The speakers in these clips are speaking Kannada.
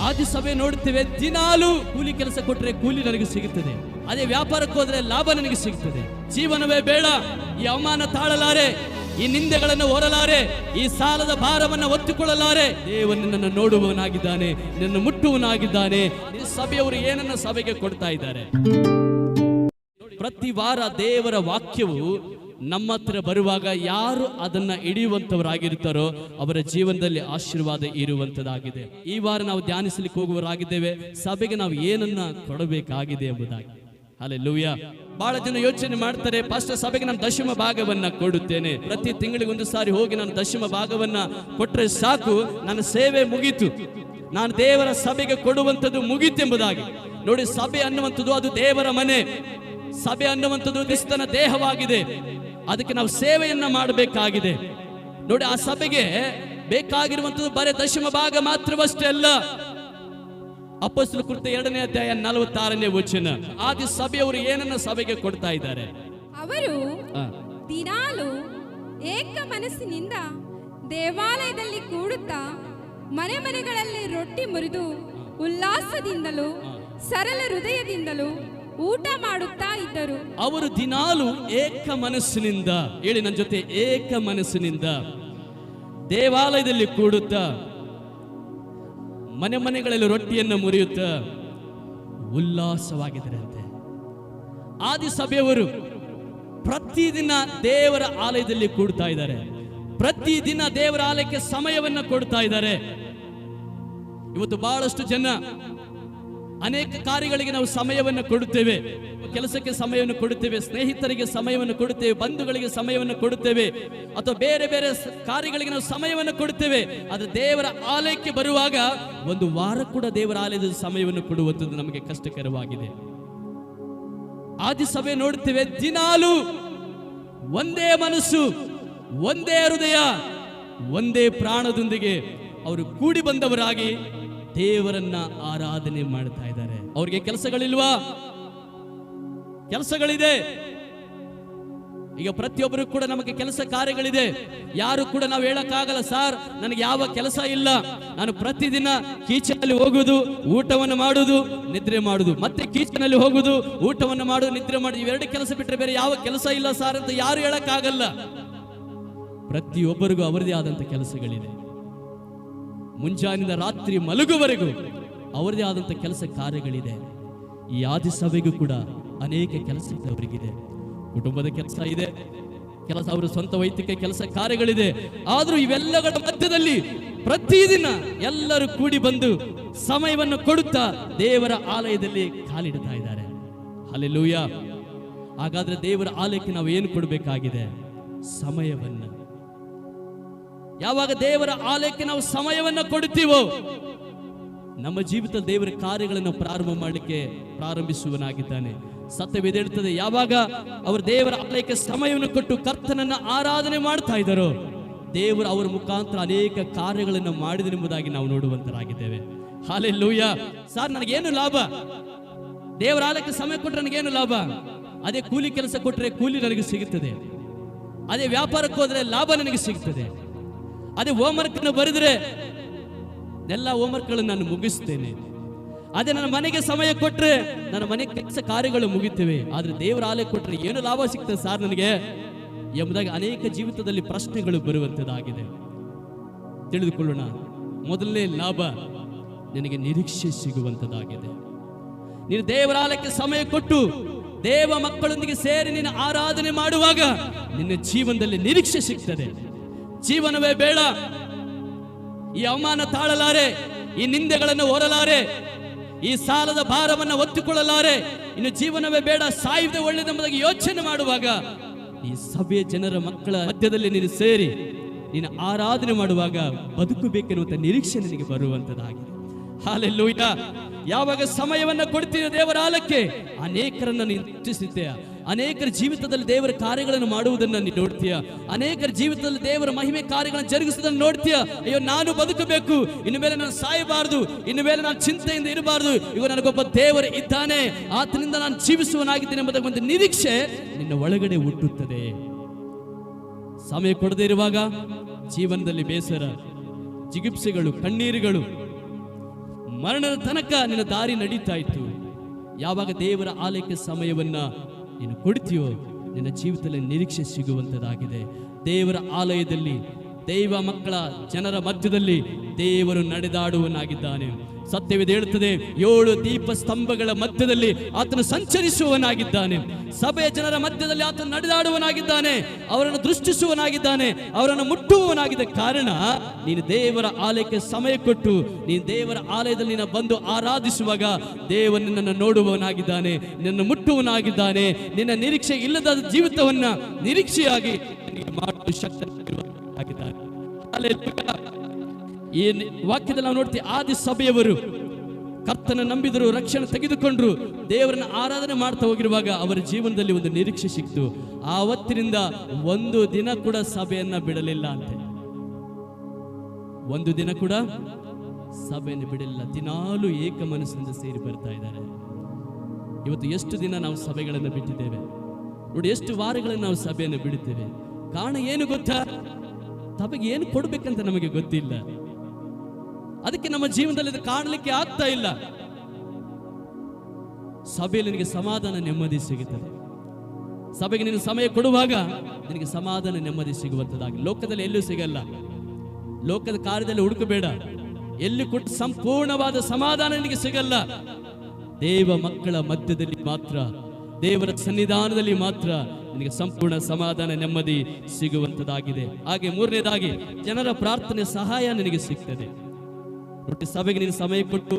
ಆದಿ ಸಭೆ ನೋಡ್ತೇವೆ, ದಿನಾಲು ಕೂಲಿ ಕೆಲಸ ಕೊಟ್ಟರೆ ಕೂಲಿ ನನಗೆ ಸಿಗುತ್ತದೆ, ಅದೇ ವ್ಯಾಪಾರಕ್ಕೆ ಹೋದ್ರೆ ಲಾಭ ನನಗೆ ಸಿಗುತ್ತದೆ. ಜೀವನವೇ ಬೇಡ, ಈ ಅವಮಾನ ತಾಳಲಾರೆ, ಈ ನಿಂದೆಗಳನ್ನು ಹೊರಲಾರೆ, ಈ ಸಾಲದ ಭಾರವನ್ನು ಒತ್ತಿಕೊಳ್ಳಲಾರೆ. ದೇವರು ನಿನ್ನನ್ನು ನೋಡುವವನಾಗಿದ್ದಾನೆ, ನಿನ್ನನ್ನು ಮುಟ್ಟುವವನಾಗಿದ್ದಾನೆ. ಈ ಸಭೆಯವರು ಏನನ್ನ ಸಭೆಗೆ ಕೊಡ್ತಾ ಇದ್ದಾರೆ? ಪ್ರತಿ ವಾರ ದೇವರ ವಾಕ್ಯವು ನಮ್ಮ ಹತ್ರ ಬರುವಾಗ ಯಾರು ಅದನ್ನ ಹಿಡಿಯುವಂತವರಾಗಿರ್ತಾರೋ ಅವರ ಜೀವನದಲ್ಲಿ ಆಶೀರ್ವಾದ ಇರುವಂತದ್ದಾಗಿದೆ. ಈ ವಾರ ನಾವು ಧ್ಯಾನಿಸಲಿಕ್ಕೆ ಹೋಗುವವರಾಗಿದ್ದೇವೆ, ಸಭೆಗೆ ನಾವು ಏನನ್ನ ಕೊಡಬೇಕಾಗಿದೆ ಎಂಬುದಾಗಿ. ಹಲ್ಲೆಲೂಯಾ. ಬಹಳ ಜನ ಯೋಚನೆ ಮಾಡ್ತಾರೆ, ಪಾಸ್ಟರ್ ಸಭೆಗೆ ನಾನು ದಶಮ ಭಾಗವನ್ನ ಕೊಡುತ್ತೇನೆ, ಪ್ರತಿ ತಿಂಗಳಿಗೆ ಒಂದು ಸಾರಿ ಹೋಗಿ ನಾನು ದಶಮ ಭಾಗವನ್ನ ಕೊಟ್ಟರೆ ಸಾಕು, ನನ್ನ ಸೇವೆ ಮುಗೀತು, ನಾನು ದೇವರ ಸಭೆಗೆ ಕೊಡುವಂಥದ್ದು ಮುಗೀತೆಂಬುದಾಗಿ. ನೋಡಿ, ಸಭೆ ಅನ್ನುವಂಥದ್ದು ಅದು ದೇವರ ಮನೆ, ಸಭೆ ಅನ್ನುವಂಥದ್ದು ಕ್ರಿಸ್ತನ ದೇಹವಾಗಿದೆ. ಅದಕ್ಕೆ ನಾವು ಸೇವೆಯನ್ನ ಮಾಡಬೇಕಾಗಿದೆ. ನೋಡಿ, ಆ ಸಭೆಗೆ ಬೇಕಾಗಿರುವಂಥದ್ದು ಬರೀ ದಶಮ ಭಾಗ ಮಾತ್ರವಷ್ಟೇ ಅಲ್ಲ. ಅಪೊಸ್ತಲರ ಕೃತ್ಯ 2ನೇ ಅಧ್ಯಾಯ 46ನೇ ವಚನ. ಆದಿ ಸಭೆಯವರು ಏನನ್ನ ಸಭೆಗೆ ಕೊಡ್ತಾ ಇದ್ದಾರೆ? ಅವರು ದಿನಾಲು ಏಕ ಮನಸ್ಸಿನಿಂದ ದೇವಾಲಯದಲ್ಲಿ ಕೂಡುತ್ತಾ ಮನೆ ಮನೆಗಳಲ್ಲಿ ರೊಟ್ಟಿ ಮುರಿದು ಉಲ್ಲಾಸದಿಂದಲೂ ಸರಳ ಹೃದಯದಿಂದಲೂ ಊಟ ಮಾಡುತ್ತಾ ಇದ್ದರು. ಅವರು ದಿನಾಲು ಏಕ ಮನಸ್ಸಿನಿಂದ, ಹೇಳಿ ನನ್ನ ಜೊತೆ, ಏಕ ಮನಸ್ಸಿನಿಂದ ದೇವಾಲಯದಲ್ಲಿ ಕೂಡುತ್ತಾ ಮನೆ ಮನೆಗಳಲ್ಲಿ ರೊಟ್ಟಿಯನ್ನು ಮುರಿಯುತ್ತಾ ಉಲ್ಲಾಸವಾಗಿದ್ದರಂತೆ. ಆದಿ ಸಭೆಯವರು ಪ್ರತಿದಿನ ದೇವರ ಆಲಯದಲ್ಲಿ ಕೂಡ್ತಾ ಇದ್ದಾರೆ, ಪ್ರತಿದಿನ ದೇವರ ಆಲಯಕ್ಕೆ ಸಮಯವನ್ನು ಕೊಡ್ತಾ ಇದ್ದಾರೆ. ಇವತ್ತು ಬಹಳಷ್ಟು ಜನ ಅನೇಕ ಕಾರ್ಯಗಳಿಗೆ ನಾವು ಸಮಯವನ್ನು ಕೊಡುತ್ತೇವೆ, ಕೆಲಸಕ್ಕೆ ಸಮಯವನ್ನು ಕೊಡುತ್ತೇವೆ, ಸ್ನೇಹಿತರಿಗೆ ಸಮಯವನ್ನು ಕೊಡುತ್ತೇವೆ, ಬಂಧುಗಳಿಗೆ ಸಮಯವನ್ನು ಕೊಡುತ್ತೇವೆ, ಅಥವಾ ಬೇರೆ ಬೇರೆ ಕಾರ್ಯಗಳಿಗೆ ನಾವು ಸಮಯವನ್ನು ಕೊಡುತ್ತೇವೆ. ಆದರೆ ದೇವರ ಆಲಯಕ್ಕೆ ಬರುವಾಗ ಒಂದು ವಾರ ಕೂಡ ದೇವರ ಆಲಯದ ಸಮಯವನ್ನು ಕೊಡುವಂಥದ್ದು ನಮಗೆ ಕಷ್ಟಕರವಾಗಿದೆ. ಆದಿ ಸಭೆ ನೋಡುತ್ತೇವೆ, ದಿನಾಲು ಒಂದೇ ಮನಸ್ಸು, ಒಂದೇ ಹೃದಯ, ಒಂದೇ ಪ್ರಾಣದೊಂದಿಗೆ ಅವರು ಕೂಡಿ ಬಂದವರಾಗಿ ದೇವರನ್ನ ಆರಾಧನೆ ಮಾಡ್ತಾ ಇದ್ದಾರೆ. ಅವ್ರಿಗೆ ಕೆಲಸಗಳಿಲ್ವಾ? ಕೆಲಸಗಳಿದೆ. ಈಗ ಪ್ರತಿಯೊಬ್ಬರು ಕೂಡ ನಮಗೆ ಕೆಲಸ ಕಾರ್ಯಗಳಿದೆ. ಯಾರು ಕೂಡ ನಾವು ಹೇಳಕ್ಕಾಗಲ್ಲ, ಸರ್ ನನಗೆ ಯಾವ ಕೆಲಸ ಇಲ್ಲ, ನಾನು ಪ್ರತಿದಿನ ಕಿಚನಲ್ಲಿ ಹೋಗುದು, ಊಟವನ್ನು ಮಾಡುವುದು, ನಿದ್ರೆ ಮಾಡುದು, ಮತ್ತೆ ಕಿಚನಲ್ಲಿ ಹೋಗುದು, ಊಟವನ್ನು ಮಾಡುದು, ನಿದ್ರೆ ಮಾಡುದು, ಇವೆರಡು ಕೆಲಸ ಬಿಟ್ಟರೆ ಬೇರೆ ಯಾವ ಕೆಲಸ ಇಲ್ಲ ಸರ್ ಅಂತ ಯಾರು ಹೇಳಕ್ಕಾಗಲ್ಲ. ಪ್ರತಿಯೊಬ್ಬರಿಗೂ ಅವರದೇ ಆದಂತ ಕೆಲಸಗಳಿದೆ. ಮುಂಜಾನಿಂದ ರಾತ್ರಿ ಮಲಗುವವರೆಗೂ ಅವರದೇ ಆದಂತ ಕೆಲಸ ಕಾರ್ಯಗಳಿದೆ. ಈ ಆದಿ ಸಭೆಗೂ ಕೂಡ ಅನೇಕ ಕೆಲಸ ಅವರಿಗಿದೆ. ಕುಟುಂಬದ ಕೆಲಸ ಇದೆ, ಕೆಲಸ ಅವರ ಸ್ವಂತ ವೈಯಕ್ತಿಕ ಕೆಲಸ ಕಾರ್ಯಗಳಿದೆ. ಆದ್ರೂ ಇವೆಲ್ಲಗಳ ಮಧ್ಯದಲ್ಲಿ ಪ್ರತಿದಿನ ಎಲ್ಲರೂ ಕೂಡಿ ಬಂದು ಸಮಯವನ್ನು ಕೊಡುತ್ತಾ ದೇವರ ಆಲಯದಲ್ಲಿ ಕಾಲಿಡ್ತಾ ಇದ್ದಾರೆ. ಹಲ್ಲೆಲೂಯಾ. ಹಾಗಾದ್ರೆ ದೇವರ ಆಲಯಕ್ಕೆ ನಾವು ಏನು ಕೊಡಬೇಕಾಗಿದೆ? ಸಮಯವನ್ನು. ಯಾವಾಗ ದೇವರ ಆಲಯಕ್ಕೆ ನಾವು ಸಮಯವನ್ನು ಕೊಡುತ್ತೀವೋ ನಮ್ಮ ಜೀವಿತದ ದೇವರ ಕಾರ್ಯಗಳನ್ನು ಪ್ರಾರಂಭ ಮಾಡಲಿಕ್ಕೆ ಪ್ರಾರಂಭಿಸುವನಾಗಿದ್ದಾನೆ. ಸತ್ಯವೇದೇಳುತ್ತದೆ, ಯಾವಾಗ ಅವರು ದೇವರ ಆಲಯಕ್ಕೆ ಸಮಯವನ್ನು ಕೊಟ್ಟು ಕರ್ತನನ್ನ ಆರಾಧನೆ ಮಾಡ್ತಾ ಇದ್ದಾರೋ ದೇವರು ಅವರ ಮುಖಾಂತರ ಅನೇಕ ಕಾರ್ಯಗಳನ್ನು ಮಾಡಿದನೆಂಬುದಾಗಿ ನಾವು ನೋಡುವಂತರಾಗಿದ್ದೇವೆ. ಹಲ್ಲೆಲೂಯಾ. ಸರ್ ನನಗೇನು ಲಾಭ? ದೇವರ ಆಲಯಕ್ಕೆ ಸಮಯ ಕೊಟ್ಟರೆ ನನಗೇನು ಲಾಭ? ಅದೇ ಕೂಲಿ ಕೆಲಸ ಕೊಟ್ಟರೆ ಕೂಲಿ ನನಗೆ ಸಿಗುತ್ತದೆ, ಅದೇ ವ್ಯಾಪಾರಕ್ಕೆ ಹೋದ್ರೆ ಲಾಭ ನನಗೆ ಸಿಗುತ್ತದೆ, ಅದೇ ಹೋಮ್ವರ್ಕ್ ಅನ್ನು ಬರೆದ್ರೆ ಎಲ್ಲ ಹೋಮ್ವರ್ಕ್ಗಳನ್ನು ನಾನು ಮುಗಿಸ್ತೇನೆ, ಅದೇ ನನ್ನ ಮನೆಗೆ ಸಮಯ ಕೊಟ್ಟರೆ ನನ್ನ ಮನೆ ಕೆಲಸ ಕಾರ್ಯಗಳು ಮುಗಿತೇವೆ. ಆದ್ರೆ ದೇವರ ಆಲಯ ಕೊಟ್ಟರೆ ಏನು ಲಾಭ ಸಿಗ್ತದೆ ಸಾರ್ ನನಗೆ ಎಂಬುದಾಗಿ ಅನೇಕ ಜೀವಿತದಲ್ಲಿ ಪ್ರಶ್ನೆಗಳು ಬರುವಂತದ್ದಾಗಿದೆ. ತಿಳಿದುಕೊಳ್ಳೋಣ. ಮೊದಲನೇ ಲಾಭ, ನಿನಗೆ ನಿರೀಕ್ಷೆ ಸಿಗುವಂತದ್ದಾಗಿದೆ. ನೀನು ದೇವರ ಆಲಯಕ್ಕೆ ಸಮಯ ಕೊಟ್ಟು ದೇವ ಮಕ್ಕಳೊಂದಿಗೆ ಸೇರಿ ನೀನು ಆರಾಧನೆ ಮಾಡುವಾಗ ನಿನ್ನ ಜೀವನದಲ್ಲಿ ನಿರೀಕ್ಷೆ ಸಿಗ್ತದೆ. ಜೀವನವೇ ಬೇಡ, ಈ ಅವಮಾನ ತಾಳಲಾರೆ, ಈ ನಿಂದೆಗಳನ್ನು ಹೊರಲಾರೆ, ಈ ಸಾಲದ ಭಾರವನ್ನು ಒತ್ತಿಕೊಳ್ಳಲಾರೆ, ಇನ್ನು ಜೀವನವೇ ಬೇಡ, ಸಾಯುವುದೇ ಒಳ್ಳೆಯದೆಂಬುದಾಗಿ ಯೋಚನೆ ಮಾಡುವಾಗ ಈ ಸಭೆಯ ಜನರ ಮಕ್ಕಳ ಮಧ್ಯದಲ್ಲಿ ನೀನು ಸೇರಿ ನೀನು ಆರಾಧನೆ ಮಾಡುವಾಗ ಬದುಕಬೇಕೆನ್ನುವಂತ ನಿರೀಕ್ಷೆ ನಿನಗೆ ಬರುವಂತದ್ದಾಗಿದೆ. ಹಲ್ಲೆಲೂಯಾ. ಯಾವಾಗ ಸಮಯವನ್ನು ಕೊಡ್ತೀಯ ದೇವರ ಆಲಯಕ್ಕೆ, ಅನೇಕರನ್ನು ನೀನು ಹೆಚ್ಚಿಸುತ್ತೀಯ, ಅನೇಕರ ಜೀವಿತದಲ್ಲಿ ದೇವರ ಕಾರ್ಯಗಳನ್ನು ಮಾಡುವುದನ್ನು ನೀನು ನೋಡ್ತೀಯ, ಅನೇಕರ ಜೀವಿತದಲ್ಲಿ ದೇವರ ಮಹಿಮೆ ಕಾರ್ಯಗಳನ್ನು ಜರುಗಿಸುವುದನ್ನು ನೋಡ್ತೀಯ. ಅಯ್ಯೋ ನಾನು ಬದುಕಬೇಕು, ಇನ್ನು ಮೇಲೆ ನಾನು ಸಾಯಬಾರದು, ಇನ್ನು ಮೇಲೆ ನಾನು ಚಿಂತೆಯಿಂದ ಇರಬಾರದು, ಈಗ ನನಗೊಬ್ಬ ದೇವರು ಇದ್ದಾನೆ, ಆತನಿಂದ ನಾನು ಜೀವಿಸುವನಾಗಿದ್ದೇನೆ ಎಂಬುದರ ಒಂದು ನಿರೀಕ್ಷೆ ನಿನ್ನ ಒಳಗಡೆ ಹುಟ್ಟುತ್ತದೆ. ಸಮಯ ಕೊಡದೇ ಇರುವಾಗ ಜೀವನದಲ್ಲಿ ಬೇಸರ, ಜಿಗುಪ್ಸೆಗಳು, ಕಣ್ಣೀರುಗಳು, ಮರಣದ ತನಕ ನಿನ್ನ ದಾರಿ ನಡೀತಾ ಇತ್ತು. ಯಾವಾಗ ದೇವರ ಆಲಯಕ್ಕೆ ಸಮಯವನ್ನ ನೀನು ಕೊಡ್ತೀಯೋ ನಿನ್ನ ಜೀವಿತದಲ್ಲಿ ನಿರೀಕ್ಷೆ ಸಿಗುವಂಥದ್ದಾಗಿದೆ. ದೇವರ ಆಲಯದಲ್ಲಿ ದೈವ ಮಕ್ಕಳ ಜನರ ಮಧ್ಯದಲ್ಲಿ ದೇವರು ನಡೆದಾಡುವನಾಗಿದ್ದಾನೆ. ಸತ್ಯವಿದೆ ಹೇಳುತ್ತದೆ, 7 ದೀಪ ಸ್ತಂಭಗಳ ಮಧ್ಯದಲ್ಲಿ ಆತನು ಸಂಚರಿಸುವವನಾಗಿದ್ದಾನೆ. ಸಭೆಯ ಜನರ ಮಧ್ಯದಲ್ಲಿ ಆತನು ನಡೆದಾಡುವನಾಗಿದ್ದಾನೆ, ಅವರನ್ನು ದೃಷ್ಟಿಸುವನಾಗಿದ್ದಾನೆ, ಅವರನ್ನು ಮುಟ್ಟುವವನಾಗಿದ್ದ ಕಾರಣ ನೀನು ದೇವರ ಆಲಯಕ್ಕೆ ಸಮಯ ಕೊಟ್ಟು ನೀನು ದೇವರ ಆಲಯದಲ್ಲಿ ನೀನು ಬಂದು ಆರಾಧಿಸುವಾಗ ದೇವರು ನಿನ್ನನ್ನು ನೋಡುವವನಾಗಿದ್ದಾನೆ, ನಿನ್ನನ್ನು ಮುಟ್ಟುವವನಾಗಿದ್ದಾನೆ. ನಿನ್ನ ನಿರೀಕ್ಷೆ ಇಲ್ಲದ ಜೀವಿತವನ್ನ ನಿರೀಕ್ಷೆಯಾಗಿ ಮಾಡಲು ಶಕ್ತನಾಗಿದ್ದಾನೆ. ಈ ವಾಕ್ಯದಲ್ಲಿ ನಾವು ನೋಡ್ತೀವಿ, ಆದಿ ಸಭೆಯವರು ಕರ್ತನ ನಂಬಿದರು, ರಕ್ಷಣೆ ತೆಗೆದುಕೊಂಡ್ರು, ದೇವರನ್ನ ಆರಾಧನೆ ಮಾಡ್ತಾ ಹೋಗಿರುವಾಗ ಅವರ ಜೀವನದಲ್ಲಿ ಒಂದು ನಿರೀಕ್ಷೆ ಸಿಕ್ತು. ಆವತ್ತಿನಿಂದ ಒಂದು ದಿನ ಕೂಡ ಸಭೆಯನ್ನ ಬಿಡಲಿಲ್ಲ ಅಂತೆ. ಒಂದು ದಿನ ಕೂಡ ಸಭೆಯನ್ನು ಬಿಡಲಿಲ್ಲ. ದಿನಾಲು ಏಕ ಮನಸ್ಸಿನಿಂದ ಸೇರಿ ಬರ್ತಾ ಇದ್ದಾರೆ. ಇವತ್ತು ಎಷ್ಟು ದಿನ ನಾವು ಸಭೆಗಳನ್ನು ಬಿಟ್ಟಿದ್ದೇವೆ ನೋಡಿ, ಎಷ್ಟು ವಾರಗಳನ್ನು ನಾವು ಸಭೆಯನ್ನು ಬಿಡುತ್ತೇವೆ. ಕಾರಣ ಏನು ಗೊತ್ತಾ? ಸಭೆಗೆ ಏನು ಕೊಡ್ಬೇಕಂತ ನಮಗೆ ಗೊತ್ತಿಲ್ಲ. ಅದಕ್ಕೆ ನಮ್ಮ ಜೀವನದಲ್ಲಿ ಇದು ಕಾಣಲಿಕ್ಕೆ ಆಗ್ತಾ ಇಲ್ಲ. ಸಭೆಯಲ್ಲಿ ನಿನಗೆ ಸಮಾಧಾನ ನೆಮ್ಮದಿ ಸಿಗುತ್ತದೆ. ಸಭೆಗೆ ನೀನು ಸಮಯ ಕೊಡುವಾಗ ನಿನಗೆ ಸಮಾಧಾನ ನೆಮ್ಮದಿ ಸಿಗುವಂಥದ್ದಾಗಿ. ಲೋಕದಲ್ಲಿ ಎಲ್ಲೂ ಸಿಗಲ್ಲ. ಲೋಕದ ಕಾರ್ಯದಲ್ಲಿ ಹುಡುಕಬೇಡ, ಎಲ್ಲಿ ಕೊಟ್ಟು ಸಂಪೂರ್ಣವಾದ ಸಮಾಧಾನ ನಿನಗೆ ಸಿಗಲ್ಲ. ದೇವ ಮಕ್ಕಳ ಮಧ್ಯದಲ್ಲಿ ಮಾತ್ರ, ದೇವರ ಸನ್ನಿಧಾನದಲ್ಲಿ ಮಾತ್ರ ನಿನಗೆ ಸಂಪೂರ್ಣ ಸಮಾಧಾನ ನೆಮ್ಮದಿ ಸಿಗುವಂಥದ್ದಾಗಿದೆ. ಹಾಗೆ ಮೂರನೇದಾಗಿ ಜನರ ಪ್ರಾರ್ಥನೆ ಸಹಾಯ ನಿನಗೆ ಸಿಗ್ತದೆ. ನೋಡಿ, ಸಭೆಗೆ ನೀನು ಸಮಯ ಕೊಟ್ಟು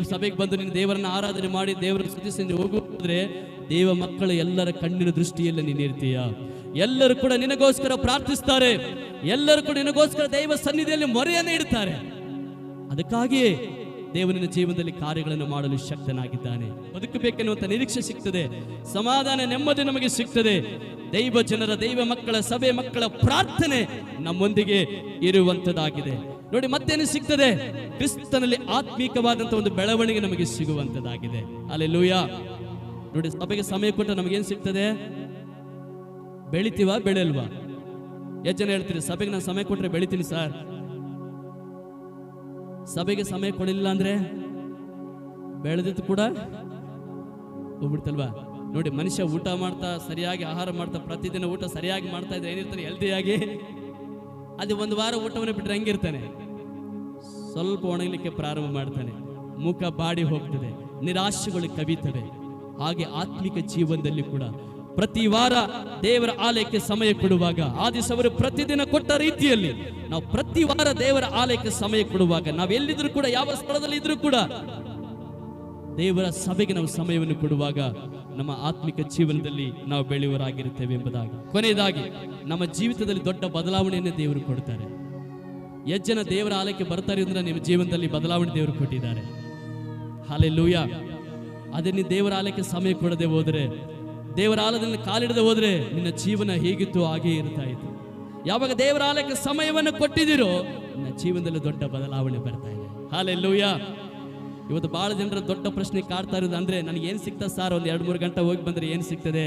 ಸಭೆಗೆ ಬಂದು ನೀನು ದೇವರನ್ನ ಆರಾಧನೆ ಮಾಡಿ ದೇವರನ್ನು ಸ್ತುತಿಸಿ ಹೋಗುವುದ್ರೆ ದೇವ ಮಕ್ಕಳ ಎಲ್ಲರ ಕಣ್ಣಿನ ದೃಷ್ಟಿಯಲ್ಲಿ ನೀನು ಇರ್ತೀಯ. ಎಲ್ಲರೂ ಕೂಡ ನಿನಗೋಸ್ಕರ ಪ್ರಾರ್ಥಿಸ್ತಾರೆ, ಎಲ್ಲರೂ ಕೂಡ ನಿನಗೋಸ್ಕರ ದೈವ ಸನ್ನಿಧಿಯಲ್ಲಿ ಮೊರೆಯನ್ನು ಇಡ್ತಾರೆ. ಅದಕ್ಕಾಗಿಯೇ ದೇವನಿನ ಜೀವನದಲ್ಲಿ ಕಾರ್ಯಗಳನ್ನು ಮಾಡಲು ಶಕ್ತನಾಗಿದ್ದಾನೆ. ಬದುಕಬೇಕೆನ್ನುವಂತ ನಿರೀಕ್ಷೆ ಸಿಗ್ತದೆ, ಸಮಾಧಾನ ನೆಮ್ಮದಿ ನಮಗೆ ಸಿಗ್ತದೆ. ದೈವ ಜನರ, ದೈವ ಮಕ್ಕಳ, ಸಭೆ ಮಕ್ಕಳ ಪ್ರಾರ್ಥನೆ ನಮ್ಮೊಂದಿಗೆ ಇರುವಂತದ್ದಾಗಿದೆ. ನೋಡಿ, ಮತ್ತೇನು ಸಿಗ್ತದೆ? ಕ್ರಿಸ್ತನಲ್ಲಿ ಆತ್ಮೀಕವಾದಂತ ಒಂದು ಬೆಳವಣಿಗೆ ನಮಗೆ ಸಿಗುವಂತದ್ದಾಗಿದೆ. ಹಲ್ಲೆಲೂಯಾ. ನೋಡಿ, ಸಭೆಗೆ ಸಮಯ ಕೊಟ್ಟು ನಮಗೇನು ಸಿಗ್ತದೆ? ಬೆಳಿತೀವಾ ಬೆಳೆಯಲ್ವಾ? ಎಷ್ಟು ಜನ ಹೇಳ್ತೀರಿ, ಸಭೆಗೆ ನಾನು ಸಮಯ ಕೊಟ್ಟರೆ ಬೆಳಿತೀನಿ ಸರ್. ಸಭೆಗೆ ಸಮಯ ಕೊಡಲಿಲ್ಲ ಅಂದ್ರೆ ಬೆಳೆದಿತ್ತು ಕೂಡ ಹೋಗ್ಬಿಡ್ತಲ್ವಾ? ನೋಡಿ, ಮನುಷ್ಯ ಊಟ ಮಾಡ್ತಾ, ಸರಿಯಾಗಿ ಆಹಾರ ಮಾಡ್ತಾ, ಪ್ರತಿದಿನ ಊಟ ಸರಿಯಾಗಿ ಮಾಡ್ತಾ ಇದ್ರೆ ಏನಿರ್ತಾನೆ? ಹೆಲ್ದಿಯಾಗಿ. ಅದು ಒಂದು ವಾರ ಊಟವನ್ನು ಬಿಟ್ಟರೆ ಹೆಂಗಿರ್ತಾನೆ? ಸ್ವಲ್ಪ ಒಣಗಲಿಕ್ಕೆ ಪ್ರಾರಂಭ ಮಾಡ್ತಾನೆ, ಮುಖ ಬಾಡಿ ಹೋಗ್ತದೆ, ನಿರಾಶೆಗಳು ಕವಿತವೆ. ಹಾಗೆ ಆತ್ಮಿಕ ಜೀವನದಲ್ಲಿ ಕೂಡ ಪ್ರತಿ ವಾರ ದೇವರ ಆಲಯಕ್ಕೆ ಸಮಯ ಕೊಡುವಾಗ, ಆದಿಸವರು ಪ್ರತಿದಿನ ಕೊಟ್ಟ ರೀತಿಯಲ್ಲಿ ನಾವು ಪ್ರತಿ ವಾರ ದೇವರ ಆಲಯಕ್ಕೆ ಸಮಯ ಕೊಡುವಾಗ, ನಾವು ಎಲ್ಲಿದ್ರು ಕೂಡ, ಯಾವ ಸ್ಥಳದಲ್ಲಿ ಇದ್ರೂ ಕೂಡ ದೇವರ ಸಭೆಗೆ ನಾವು ಸಮಯವನ್ನು ಕೊಡುವಾಗ ನಮ್ಮ ಆತ್ಮಿಕ ಜೀವನದಲ್ಲಿ ನಾವು ಬೆಳೆಯುವರಾಗಿರುತ್ತೇವೆ ಎಂಬುದಾಗಿ. ಕೊನೆಯದಾಗಿ ನಮ್ಮ ಜೀವಿತದಲ್ಲಿ ದೊಡ್ಡ ಬದಲಾವಣೆಯನ್ನು ದೇವರು ಕೊಡ್ತಾರೆ. ಎಷ್ಟು ಜನ ದೇವರ ಆಲಯಕ್ಕೆ ಬರ್ತಾರೆ ಅಂದ್ರೆ ನಿಮ್ಮ ಜೀವನದಲ್ಲಿ ಬದಲಾವಣೆ ದೇವರು ಕೊಟ್ಟಿದ್ದಾರೆ. ಹಲ್ಲೆಲೂಯಾ. ಅದೇ ನೀನು ದೇವರ ಆಲಯಕ್ಕೆ ಸಮಯ ಕೊಡದೆ ಹೋದ್ರೆ, ದೇವರ ಆಲಯದಲ್ಲಿ ಕಾಲಿಡದೆ ಹೋದ್ರೆ ನಿನ್ನ ಜೀವನ ಹೇಗಿತ್ತು ಹಾಗೆ ಇರ್ತಾ ಇತ್ತು. ಯಾವಾಗ ದೇವರ ಆಲಯಕ್ಕೆ ಸಮಯವನ್ನು ಕೊಟ್ಟಿದ್ದೀರೋ ನಿನ್ನ ಜೀವನದಲ್ಲಿ ದೊಡ್ಡ ಬದಲಾವಣೆ ಬರ್ತಾ ಇದೆ. ಹಲ್ಲೆಲೂಯಾ. ಇವತ್ತು ಬಹಳ ಜನರ ದೊಡ್ಡ ಪ್ರಶ್ನೆ ಕಾಡ್ತಾ ಇರೋದು ಅಂದ್ರೆ, ನನಗೆ ಏನು ಸಿಗ್ತದೆ ಸರ್? ಒಂದು 2-3 ಗಂಟೆ ಹೋಗಿ ಬಂದ್ರೆ ಏನು ಸಿಗ್ತದೆ?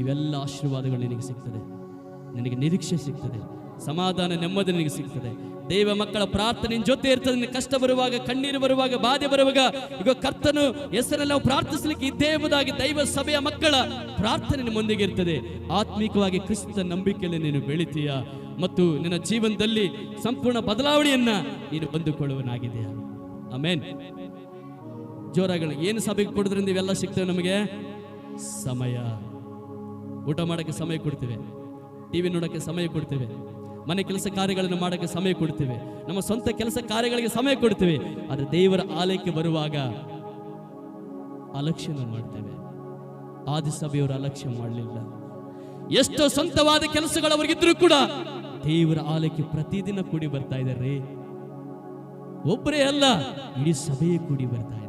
ಇವೆಲ್ಲ ಆಶೀರ್ವಾದಗಳು ನಿನಗೆ ಸಿಗ್ತದೆ, ನಿನಗೆ ನಿರೀಕ್ಷೆ ಸಿಗ್ತದೆ, ಸಮಾಧಾನ ನೆಮ್ಮದಿ ನಿನಗೆ ಸಿಗ್ತದೆ. ದೇವ ಮಕ್ಕಳ ಪ್ರಾರ್ಥನೆ ನಿನ್ನ ಜೊತೆ ಇರ್ತದೆ. ನಿನ್ನ ಕಷ್ಟ ಬರುವಾಗ, ಕಣ್ಣೀರು ಬರುವಾಗ, ಬಾಧೆ ಬರುವಾಗ, ಈಗ ಕರ್ತನು ಹೆಸರಲ್ಲಿ ನಾವು ಪ್ರಾರ್ಥಿಸಲಿಕ್ಕೆ ಇದ್ದೇ ಎಂಬುದಾಗಿ ದೈವ ಸಭೆಯ ಮಕ್ಕಳ ಪ್ರಾರ್ಥನೆ ನಿಮ್ಮೊಂದಿಗೆ ಇರ್ತದೆ. ಆತ್ಮಿಕವಾಗಿ ಕ್ರಿಸ್ತ ನಂಬಿಕೆಯಲ್ಲಿ ನೀನು ಬೆಳಿತೀಯ ಮತ್ತು ನಿನ್ನ ಜೀವನದಲ್ಲಿ ಸಂಪೂರ್ಣ ಬದಲಾವಣೆಯನ್ನ ನೀನು ಹೊಂದಿಕೊಳ್ಳುವನಾಗಿದೆಯಾ? ಆಮೆನ್. ಜೋರಾಗಿ ಏನು ಸಭೆಗೆ ಕೊಡೋದ್ರಿಂದ ಇವೆಲ್ಲ ಸಿಗ್ತವೆ ನಮಗೆ? ಸಮಯ. ಊಟ ಮಾಡೋಕ್ಕೆ ಸಮಯ ಕೊಡ್ತೇವೆ, ಟಿವಿ ನೋಡೋಕ್ಕೆ ಸಮಯ ಕೊಡ್ತೇವೆ, ಮನೆ ಕೆಲಸ ಕಾರ್ಯಗಳನ್ನು ಮಾಡೋಕ್ಕೆ ಸಮಯ ಕೊಡ್ತೇವೆ, ನಮ್ಮ ಸ್ವಂತ ಕೆಲಸ ಕಾರ್ಯಗಳಿಗೆ ಸಮಯ ಕೊಡ್ತೇವೆ. ಆದರೆ ದೇವರ ಆಲಯಕ್ಕೆ ಬರುವಾಗ ಅಲಕ್ಷ್ಯ ಮಾಡ್ತೇವೆ. ಆದಿಸಭೆಯವರು ಅಲಕ್ಷ್ಯ ಮಾಡಲಿಲ್ಲ. ಎಷ್ಟೋ ಸ್ವಂತವಾದ ಕೆಲಸಗಳು ಅವರಿಗಿದ್ರು ಕೂಡ ದೇವರ ಆಲಯಕ್ಕೆ ಪ್ರತಿದಿನ ಕೂಡಿ ಬರ್ತಾ ಇದ್ದಾರೆ. ಒಬ್ಬರೇ ಅಲ್ಲ, ಇಡೀ ಸಭೆಯೇ ಕೂಡಿ ಬರ್ತಾ ಇದೆ.